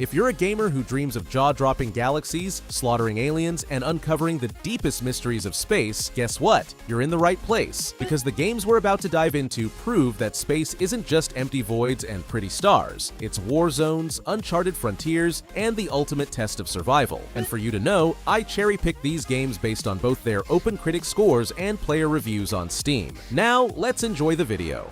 If you're a gamer who dreams of jaw-dropping galaxies, slaughtering aliens, and uncovering the deepest mysteries of space, guess what? You're in the right place, because the games we're about to dive into prove that space isn't just empty voids and pretty stars. It's war zones, uncharted frontiers, and the ultimate test of survival. And for you to know, I cherry-picked these games based on both their open critic scores and player reviews on Steam. Now, let's enjoy the video.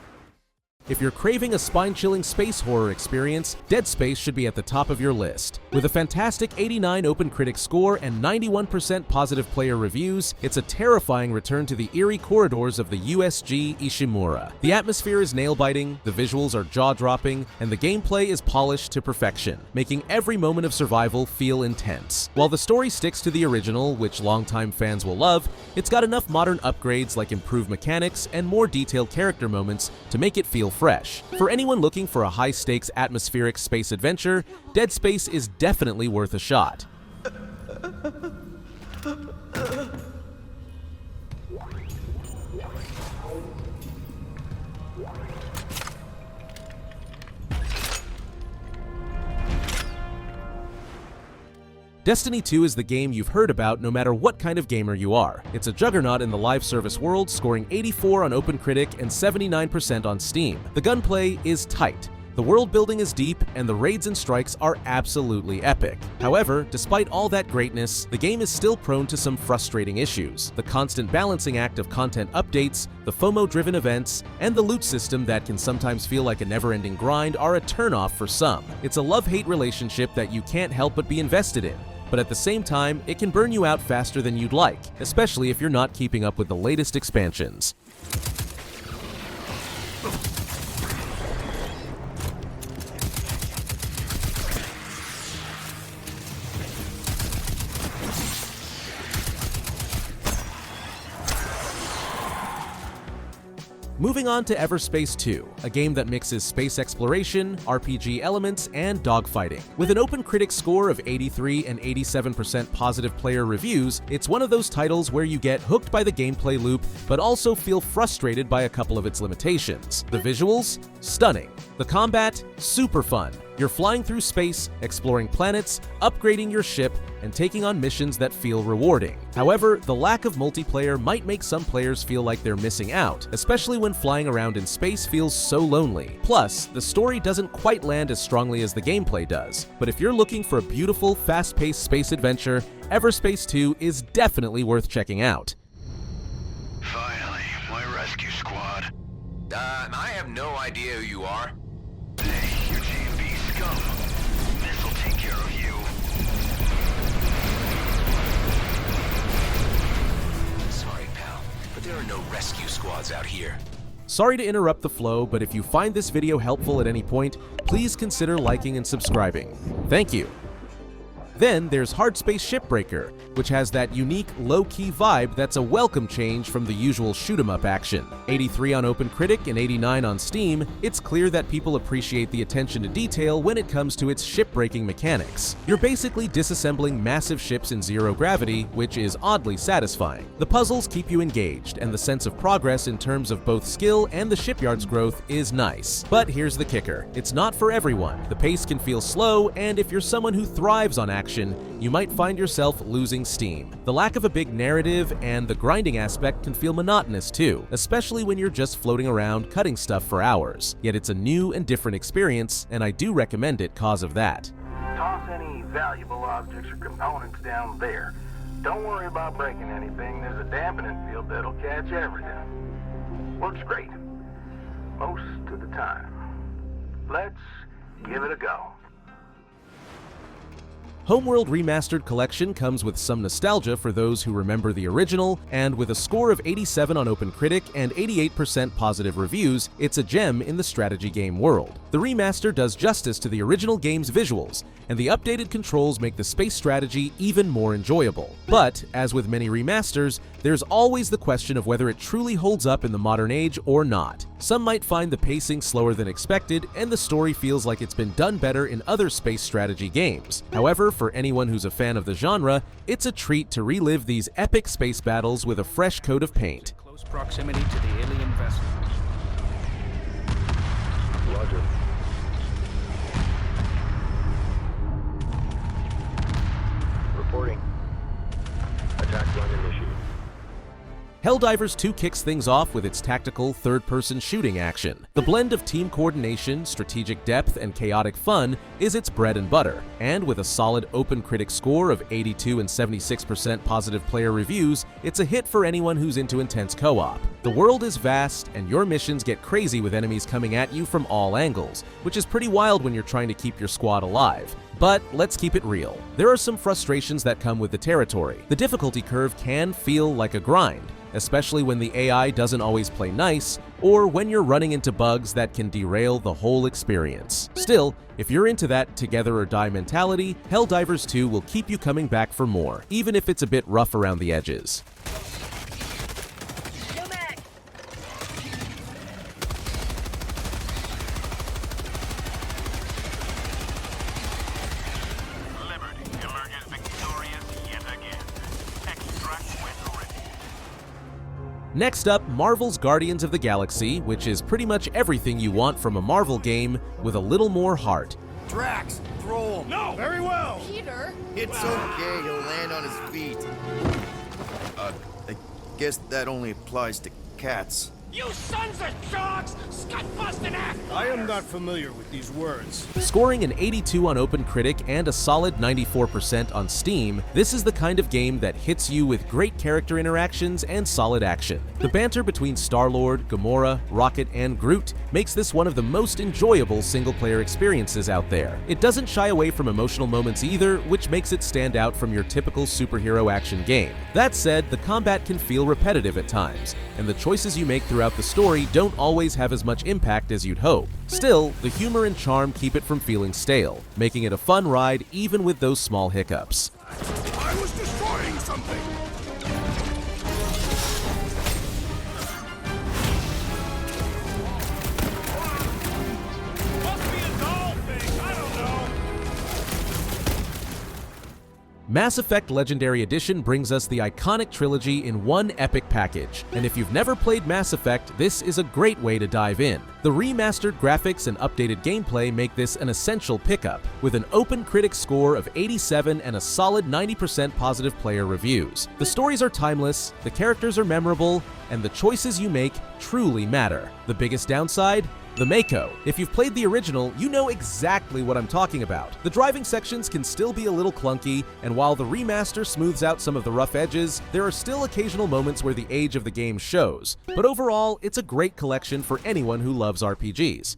If you're craving a spine-chilling space horror experience, Dead Space should be at the top of your list. With a fantastic 89 open critic score and 91% positive player reviews, it's a terrifying return to the eerie corridors of the USG Ishimura. The atmosphere is nail-biting, the visuals are jaw-dropping, and the gameplay is polished to perfection, making every moment of survival feel intense. While the story sticks to the original, which longtime fans will love, it's got enough modern upgrades like improved mechanics and more detailed character moments to make it feel fresh. For anyone looking for a high-stakes atmospheric space adventure, Dead Space is definitely worth a shot. Destiny 2 is the game you've heard about no matter what kind of gamer you are. It's a juggernaut in the live service world, scoring 84 on OpenCritic and 79% on Steam. The gunplay is tight, the world building is deep, and the raids and strikes are absolutely epic. However, despite all that greatness, the game is still prone to some frustrating issues. The constant balancing act of content updates, the FOMO-driven events, and the loot system that can sometimes feel like a never-ending grind are a turn-off for some. It's a love-hate relationship that you can't help but be invested in. But at the same time, it can burn you out faster than you'd like, especially if you're not keeping up with the latest expansions. Moving on to Everspace 2, a game that mixes space exploration, RPG elements, and dogfighting. With an open critic score of 83 and 87% positive player reviews, it's one of those titles where you get hooked by the gameplay loop, but also feel frustrated by a couple of its limitations. The visuals? Stunning. The combat? Super fun. You're flying through space, exploring planets, upgrading your ship, and taking on missions that feel rewarding. However, the lack of multiplayer might make some players feel like they're missing out, especially when flying around in space feels so lonely. Plus, the story doesn't quite land as strongly as the gameplay does. But if you're looking for a beautiful, fast-paced space adventure, Everspace 2 is definitely worth checking out. Finally, my rescue squad. I have no idea who you are. Hey, you're G&B scum. This'll take care of you. Sorry, pal, but there are no rescue squads out here. Sorry to interrupt the flow, but if you find this video helpful at any point, please consider liking and subscribing. Thank you. Then there's Hardspace Shipbreaker, which has that unique low-key vibe that's a welcome change from the usual shoot-'em-up action. 83 on OpenCritic and 89 on Steam, it's clear that people appreciate the attention to detail when it comes to its ship-breaking mechanics. You're basically disassembling massive ships in zero gravity, which is oddly satisfying. The puzzles keep you engaged, and the sense of progress in terms of both skill and the shipyard's growth is nice. But here's the kicker. It's not for everyone. The pace can feel slow, and if you're someone who thrives on action, you might find yourself losing steam. The lack of a big narrative and the grinding aspect can feel monotonous too, especially when you're just floating around cutting stuff for hours. Yet it's a new and different experience, and I do recommend it cause of that. Toss any valuable objects or components down there. Don't worry about breaking anything. There's a dampening field that'll catch everything. Works great. Most of the time. Let's give it a go. Homeworld Remastered Collection comes with some nostalgia for those who remember the original, and with a score of 87 on OpenCritic and 88% positive reviews, it's a gem in the strategy game world. The remaster does justice to the original game's visuals, and the updated controls make the space strategy even more enjoyable. But, as with many remasters, there's always the question of whether it truly holds up in the modern age or not. Some might find the pacing slower than expected, and the story feels like it's been done better in other space strategy games. However, for anyone who's a fan of the genre, it's a treat to relive these epic space battles with a fresh coat of paint. Close proximity to the alien vessel. Roger. Helldivers 2 kicks things off with its tactical, third-person shooting action. The blend of team coordination, strategic depth, and chaotic fun is its bread and butter, and with a solid open critic score of 82 and 76% positive player reviews, it's a hit for anyone who's into intense co-op. The world is vast, and your missions get crazy with enemies coming at you from all angles, which is pretty wild when you're trying to keep your squad alive. But let's keep it real. There are some frustrations that come with the territory. The difficulty curve can feel like a grind, especially when the AI doesn't always play nice, or when you're running into bugs that can derail the whole experience. Still, if you're into that together or die mentality, Helldivers 2 will keep you coming back for more, even if it's a bit rough around the edges. Next up, Marvel's Guardians of the Galaxy, which is pretty much everything you want from a Marvel game with a little more heart. Drax, throw him! No! Very well! Peter? It's okay, he'll land on his feet. I guess that only applies to cats. You sons of dogs! Scut-busting actors! I am not familiar with these words. Scoring an 82 on OpenCritic and a solid 94% on Steam, this is the kind of game that hits you with great character interactions and solid action. The banter between Star-Lord, Gamora, Rocket, and Groot makes this one of the most enjoyable single-player experiences out there. It doesn't shy away from emotional moments either, which makes it stand out from your typical superhero action game. That said, the combat can feel repetitive at times, and the choices you make throughout the story don't always have as much impact as you'd hope. Still, the humor and charm keep it from feeling stale, making it a fun ride even with those small hiccups. I was destroying something! Must be a doll thing, I don't know! Mass Effect Legendary Edition brings us the iconic trilogy in one epic package, and if you've never played Mass Effect, this is a great way to dive in. The remastered graphics and updated gameplay make this an essential pickup, with an open critic score of 87 and a solid 90% positive player reviews. The stories are timeless, the characters are memorable, and the choices you make truly matter. The biggest downside? The Mako. If you've played the original, you know exactly what I'm talking about. The driving sections can still be a little clunky, and while the remaster smooths out some of the rough edges, there are still occasional moments where the age of the game shows. But overall, it's a great collection for anyone who loves RPGs.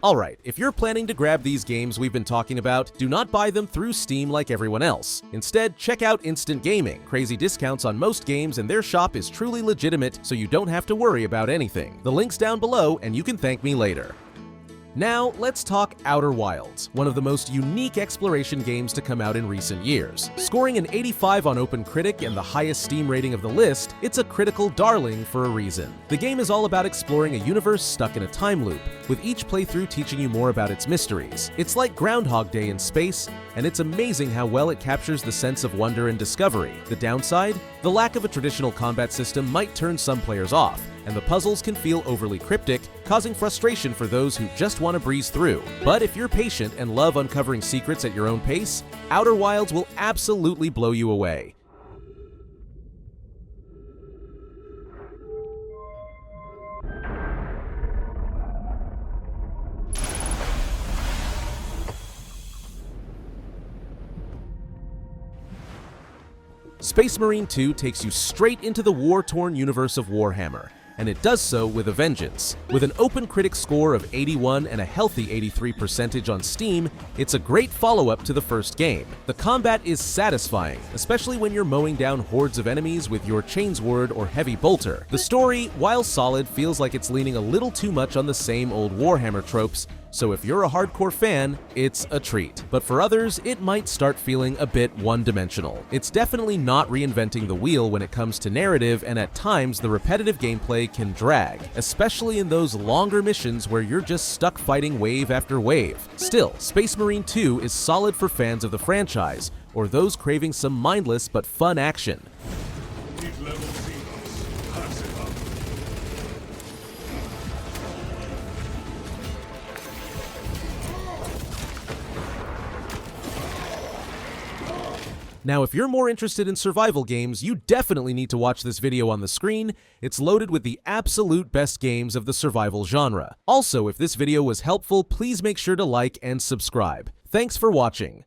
Alright, if you're planning to grab these games we've been talking about, do not buy them through Steam like everyone else. Instead, check out Instant Gaming. Crazy discounts on most games, and their shop is truly legitimate, so you don't have to worry about anything. The link's down below, and you can thank me later. Now, let's talk Outer Wilds, one of the most unique exploration games to come out in recent years. Scoring an 85 on OpenCritic and the highest Steam rating of the list, it's a critical darling for a reason. The game is all about exploring a universe stuck in a time loop, with each playthrough teaching you more about its mysteries. It's like Groundhog Day in space, and it's amazing how well it captures the sense of wonder and discovery. The downside? The lack of a traditional combat system might turn some players off, and the puzzles can feel overly cryptic, causing frustration for those who just want to breeze through. But if you're patient and love uncovering secrets at your own pace, Outer Wilds will absolutely blow you away. Space Marine 2 takes you straight into the war-torn universe of Warhammer, and it does so with a vengeance. With an open critic score of 81 and a healthy 83% on Steam, it's a great follow-up to the first game. The combat is satisfying, especially when you're mowing down hordes of enemies with your Chainsword or Heavy Bolter. The story, while solid, feels like it's leaning a little too much on the same old Warhammer tropes, so if you're a hardcore fan, it's a treat. But for others, it might start feeling a bit one-dimensional. It's definitely not reinventing the wheel when it comes to narrative, and at times the repetitive gameplay can drag, especially in those longer missions where you're just stuck fighting wave after wave. Still, Space Marine 2 is solid for fans of the franchise, or those craving some mindless but fun action. These level demons have Now, if you're more interested in survival games, you definitely need to watch this video on the screen. It's loaded with the absolute best games of the survival genre. Also, if this video was helpful, please make sure to like and subscribe. Thanks for watching.